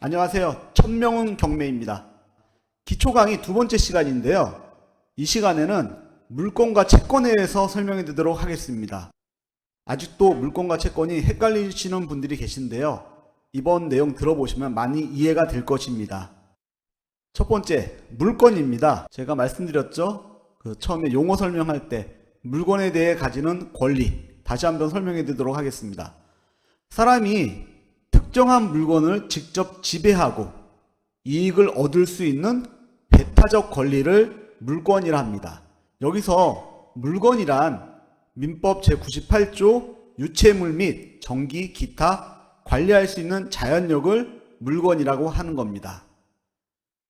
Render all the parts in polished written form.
안녕하세요. 천명훈 경매입니다. 기초 강의 두 번째 시간인데요. 이 시간에는 물건과 채권에 대해서 설명해 드리도록 하겠습니다. 아직도 물건과 채권이 헷갈리시는 분들이 계신데요. 이번 내용 들어보시면 많이 이해가 될 것입니다. 첫 번째, 물건입니다. 제가 말씀드렸죠. 처음에 용어 설명할 때 물건에 대해 가지는 권리, 다시 한번 설명해 드리도록 하겠습니다. 사람이 특정한 물건을 직접 지배하고 이익을 얻을 수 있는 배타적 권리를 물건이라 합니다. 여기서 물건이란 민법 제98조 유체물 및 정기, 기타 관리할 수 있는 자연력을 물건이라고 하는 겁니다.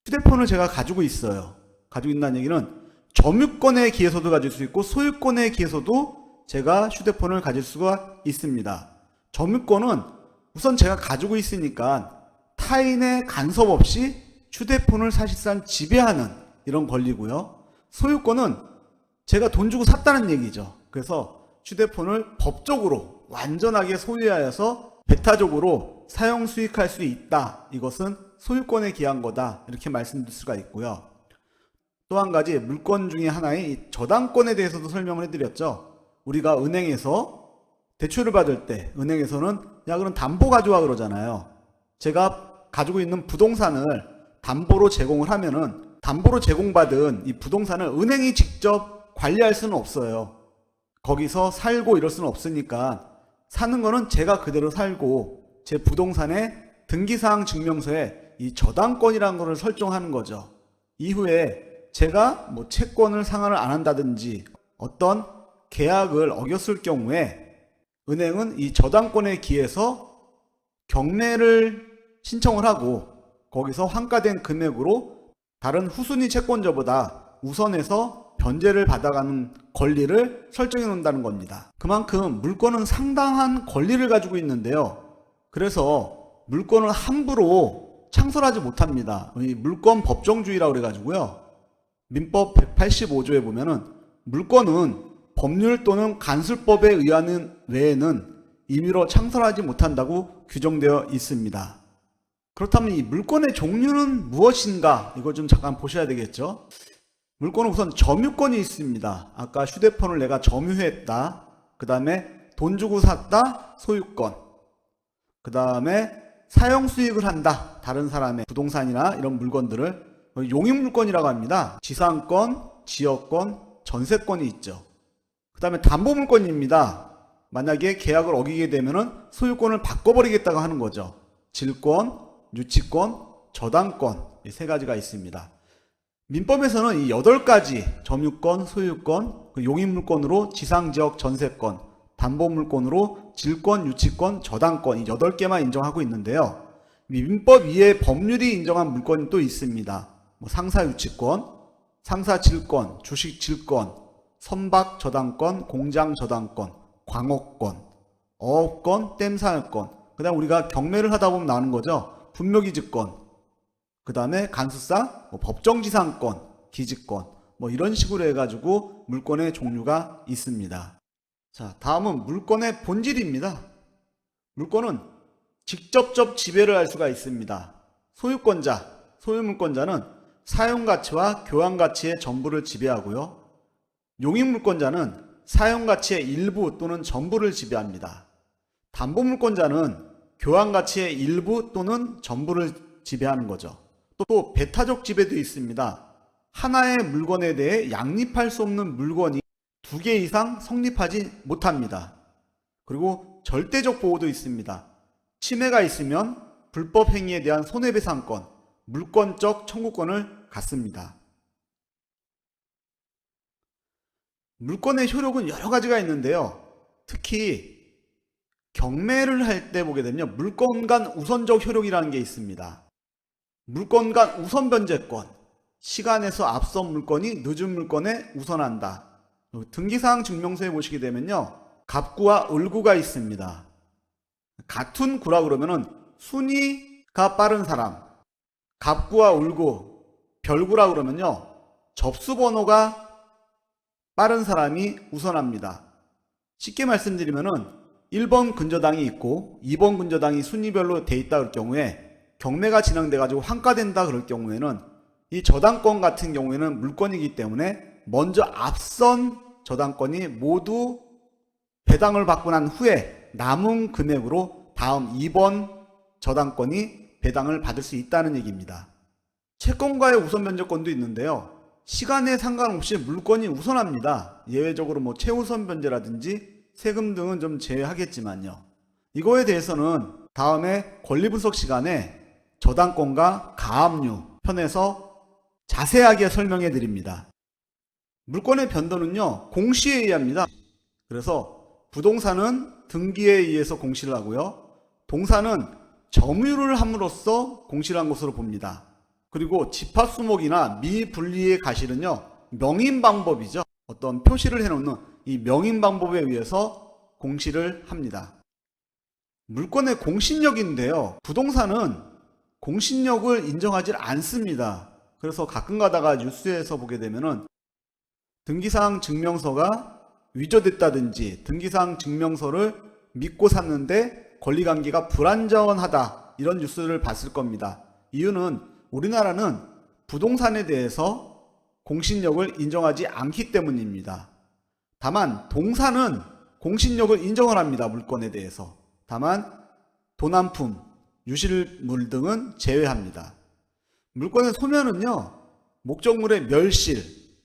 휴대폰을 제가 가지고 있어요. 가지고 있다는 얘기는 점유권에 기해서도 가질 수 있고 소유권에 기해서도 제가 휴대폰을 가질 수가 있습니다. 점유권은 우선 제가 가지고 있으니까 타인의 간섭 없이 휴대폰을 사실상 지배하는 이런 권리고요. 소유권은 제가 돈 주고 샀다는 얘기죠. 그래서 휴대폰을 법적으로 완전하게 소유하여서 배타적으로 사용 수익할 수 있다. 이것은 소유권에 기한 거다. 이렇게 말씀드릴 수가 있고요. 또 한 가지 물건 중에 하나인 저당권에 대해서도 설명을 해드렸죠. 우리가 은행에서 대출을 받을 때 은행에서는 야 그럼 담보 가져와 그러잖아요. 제가 가지고 있는 부동산을 담보로 제공을 하면은 담보로 제공받은 이 부동산을 은행이 직접 관리할 수는 없어요. 거기서 살고 이럴 수는 없으니까 사는 거는 제가 그대로 살고 제 부동산의 등기사항 증명서에 이 저당권이라는 것을 설정하는 거죠. 이후에 제가 채권을 상환을 안 한다든지 어떤 계약을 어겼을 경우에 은행은 이 저당권에 기해서 경매를 신청을 하고 거기서 환가된 금액으로 다른 후순위 채권자보다 우선해서 변제를 받아가는 권리를 설정해 놓는다는 겁니다. 그만큼 물건은 상당한 권리를 가지고 있는데요. 그래서 물건을 함부로 창설하지 못합니다. 이 물건 법정주의라고 그래가지고요. 민법 185조에 보면은 물건은 법률 또는 간술법에 의하는 외에는 임의로 창설하지 못한다고 규정되어 있습니다. 그렇다면 이 물건의 종류는 무엇인가? 이거 좀 잠깐 보셔야 되겠죠. 물건은 우선 점유권이 있습니다. 아까 휴대폰을 내가 점유했다. 그 다음에 돈 주고 샀다. 소유권. 그 다음에 사용 수익을 한다. 다른 사람의 부동산이나 이런 물건들을 용익물건이라고 합니다. 지상권, 지역권, 전세권이 있죠. 그 다음에 담보물건입니다. 만약에 계약을 어기게 되면은 소유권을 바꿔버리겠다고 하는 거죠. 질권, 유치권, 저당권 이 세 가지가 있습니다. 민법에서는 이 8가지 점유권, 소유권, 용익물건으로 지상지역 전세권, 담보물건으로 질권, 유치권, 저당권 이 8개만 인정하고 있는데요. 민법 위에 법률이 인정한 물건이 또 있습니다. 상사유치권, 상사질권, 주식질권, 선박저당권, 공장저당권, 광업권, 어업권, 댐사업권. 그 다음 우리가 경매를 하다 보면 나오는 거죠. 분묘기지권. 그 다음에 간수상, 법정지상권, 기지권. 이런 식으로 해가지고 물건의 종류가 있습니다. 자, 다음은 물건의 본질입니다. 물건은 직접적 지배를 할 수가 있습니다. 소유권자, 소유물권자는 사용가치와 교환가치의 전부를 지배하고요. 용익물권자는 사용가치의 일부 또는 전부를 지배합니다. 담보물권자는 교환가치의 일부 또는 전부를 지배하는 거죠. 또 배타적 지배도 있습니다. 하나의 물건에 대해 양립할 수 없는 물건이 2개 이상 성립하지 못합니다. 그리고 절대적 보호도 있습니다. 침해가 있으면 불법 행위에 대한 손해배상권, 물권적 청구권을 갖습니다. 물건의 효력은 여러 가지가 있는데요. 특히 경매를 할 때 보게 되면 물건 간 우선적 효력이라는 게 있습니다. 물건 간 우선 변제권, 시간에서 앞선 물건이 늦은 물건에 우선한다. 등기사항 증명서에 보시게 되면요. 갑구와 을구가 있습니다. 같은 구라 그러면은 순위가 빠른 사람, 갑구와 을구, 별구라 그러면요. 접수번호가 빠른 사람이 우선합니다. 쉽게 말씀드리면은 1번 근저당이 있고 2번 근저당이 순위별로 돼 있다 할 경우에 경매가 진행돼 가지고 환가된다 그럴 경우에는 이 저당권 같은 경우에는 물권이기 때문에 먼저 앞선 저당권이 모두 배당을 받고 난 후에 남은 금액으로 다음 2번 저당권이 배당을 받을 수 있다는 얘기입니다. 채권과의 우선 변제권도 있는데요. 시간에 상관없이 물권이 우선합니다. 예외적으로 최우선 변제라든지 세금 등은 좀 제외하겠지만요. 이거에 대해서는 다음에 권리분석 시간에 저당권과 가압류 편에서 자세하게 설명해 드립니다. 물권의 변도는요, 공시에 의합니다. 그래서 부동산은 등기에 의해서 공시를 하고요. 동산은 점유를 함으로써 공시를 한 것으로 봅니다. 그리고 집합수목이나 미분리의 가실은요, 명인방법이죠. 어떤 표시를 해놓는 이 명인방법에 의해서 공시를 합니다. 물권의 공신력인데요. 부동산은 공신력을 인정하지 않습니다. 그래서 가끔 가다가 뉴스에서 보게 되면은 등기사항 증명서가 위조됐다든지 등기사항 증명서를 믿고 샀는데 권리관계가 불안전하다, 이런 뉴스를 봤을 겁니다. 이유는 우리나라는 부동산에 대해서 공신력을 인정하지 않기 때문입니다. 다만 동산은 공신력을 인정을 합니다. 물권에 대해서. 다만 도난품, 유실물 등은 제외합니다. 물권의 소멸은요, 목적물의 멸실,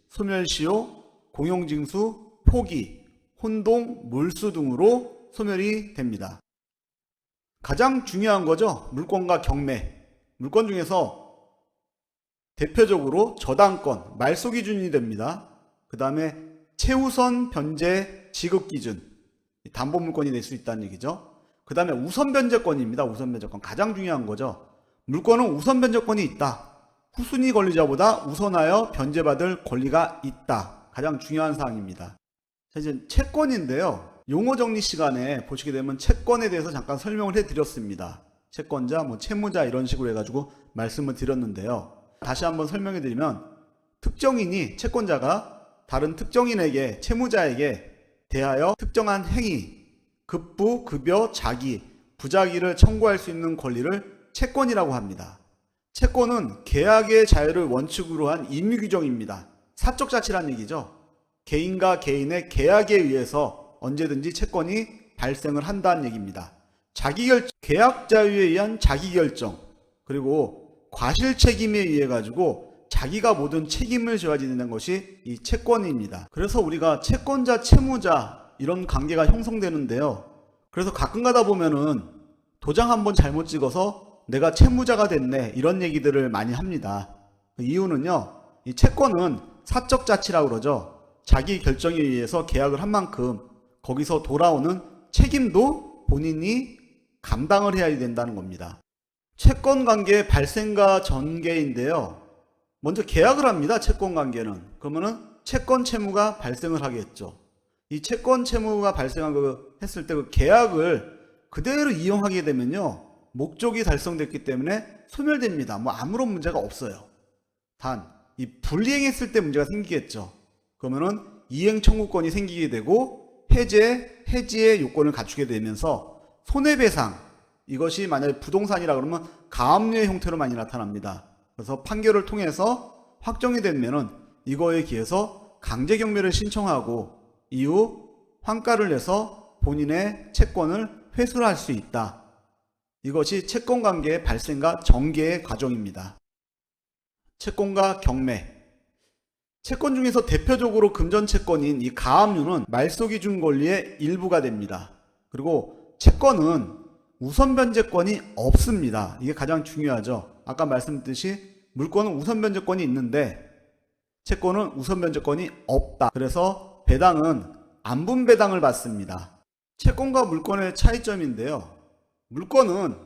소멸시효, 공용징수, 포기, 혼동, 몰수 등으로 소멸이 됩니다. 가장 중요한 거죠. 물권과 경매. 물권 중에서 대표적으로 저당권, 말소 기준이 됩니다. 그 다음에 최우선 변제 지급 기준, 담보 물권이 될 수 있다는 얘기죠. 그 다음에 우선 변제권입니다. 우선 변제권. 가장 중요한 거죠. 물권은 우선 변제권이 있다. 후순위 권리자보다 우선하여 변제받을 권리가 있다. 가장 중요한 사항입니다. 자, 이제 채권인데요. 용어 정리 시간에 보시게 되면 채권에 대해서 잠깐 설명을 해드렸습니다. 채권자, 채무자 이런 식으로 해가지고 말씀을 드렸는데요. 다시 한번 설명해 드리면 특정인이, 채권자가 다른 특정인에게, 채무자에게 대하여 특정한 행위, 급부, 급여, 자기, 부자기를 청구할 수 있는 권리를 채권이라고 합니다. 채권은 계약의 자유를 원칙으로 한 임의 규정입니다. 사적 자치란 얘기죠. 개인과 개인의 계약에 의해서 언제든지 채권이 발생을 한다는 얘기입니다. 자기결정, 계약 자유에 의한 자기결정, 그리고 과실 책임에 의해 가지고 자기가 모든 책임을 져야 되는 것이 이 채권입니다. 그래서 우리가 채권자, 채무자 이런 관계가 형성되는데요. 그래서 가끔 가다 보면은 도장 한번 잘못 찍어서 내가 채무자가 됐네, 이런 얘기들을 많이 합니다. 이유는요, 이 채권은 사적 자치라고 그러죠. 자기 결정에 의해서 계약을 한 만큼 거기서 돌아오는 책임도 본인이 감당을 해야 된다는 겁니다. 채권 관계의 발생과 전개인데요. 먼저 계약을 합니다. 채권 관계는. 그러면은 채권 채무가 발생을 하겠죠. 이 채권 채무가 했을 때 그 계약을 그대로 이용하게 되면요, 목적이 달성됐기 때문에 소멸됩니다. 아무런 문제가 없어요. 단 이 불이행했을 때 문제가 생기겠죠. 그러면은 이행 청구권이 생기게 되고 해지의 요건을 갖추게 되면서 손해배상, 이것이 만약에 부동산이라 그러면 가압류의 형태로 많이 나타납니다. 그래서 판결을 통해서 확정이 되면은 이거에 기해서 강제경매를 신청하고 이후 환가를 내서 본인의 채권을 회수를 할 수 있다. 이것이 채권관계의 발생과 전개의 과정입니다. 채권과 경매. 채권 중에서 대표적으로 금전채권인 이 가압류는 말소기준 권리의 일부가 됩니다. 그리고 채권은 우선변제권이 없습니다. 이게 가장 중요하죠. 아까 말씀드렸듯이 물권은 우선변제권이 있는데 채권은 우선변제권이 없다. 그래서 배당은 안분배당을 받습니다. 채권과 물권의 차이점인데요. 물권은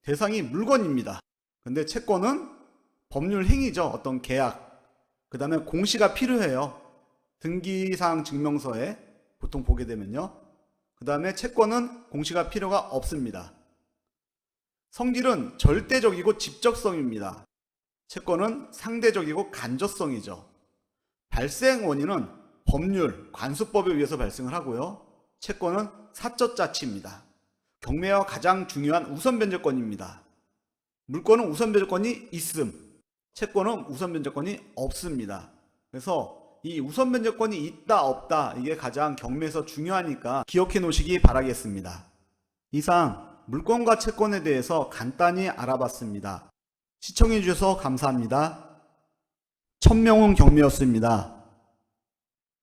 대상이 물건입니다. 근데 채권은 법률 행위죠. 어떤 계약, 그 다음에 공시가 필요해요. 등기사항 증명서에 보통 보게 되면요. 그 다음에 채권은 공시가 필요가 없습니다. 성질은 절대적이고 직접성입니다. 채권은 상대적이고 간접성이죠. 발생 원인은 법률, 관수법에 의해서 발생을 하고요. 채권은 사적 자치입니다. 경매와 가장 중요한 우선 변제권입니다. 물권은 우선 변제권이 있음, 채권은 우선 변제권이 없습니다. 그래서 이 우선 변제권이 있다 없다 이게 가장 경매에서 중요하니까 기억해 놓으시기 바라겠습니다. 이상 물권과 채권에 대해서 간단히 알아봤습니다. 시청해 주셔서 감사합니다. 천명훈 경매였습니다.